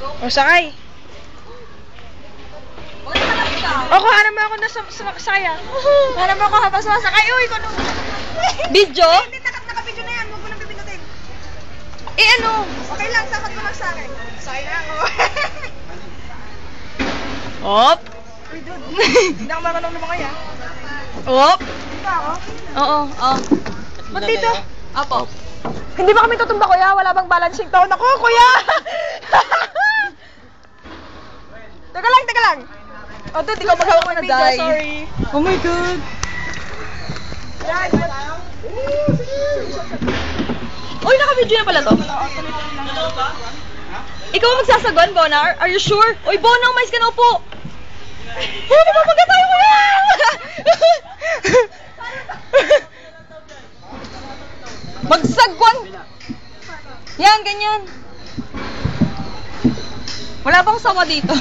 O, sakay. O, kuha naman ako na saya. Kuha naman ako habang sumasakay. Uy, kung ano. Video? Hindi, naka-video na yan. Huwag mo nang pipindutin. Eh ano? Okay lang, sapat mo lang sa akin. Sakay na ako. Op! Uy, dude. Hindi ako marunong lumakay, ah. Op! Dito ako. Oo, oo. Ba't dito? Apo. Hindi ba kami tutumba, kuya? Wala bang balancing tone ako, kuya? Teka lang. O, dude, ikaw magawa ko ng video, Die. sorry. Oh my God. Yan. Uy, naka-video na pala to. Ikaw ang magsasagon, Bona? Are you sure? Uy, Bona, umayos ka na upo. Oh, mapapaga tayo, kuya! Magsagwan! Yan, ganyan. Wala bang sawa dito?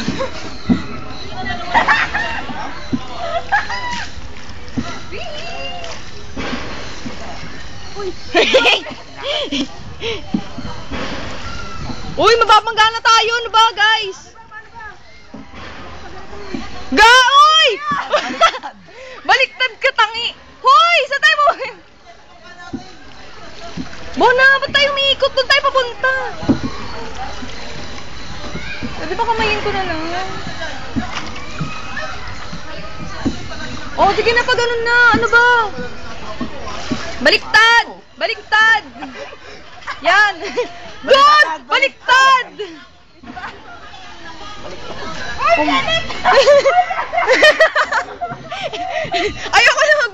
Uy! Uy, mababangga na tayo. Ano ba, guys? Uy! Baliktad ka, tangi. Hoy! Saan tayo mo? Bona, ba't tayo umiikot? Doon tayo papunta. Di ba kamayin ko na lang? Oh, sige na pa, ganun na. Ano ba? Baliktad! Baliktad! Yan! Good! Baliktad! Ayoko na mag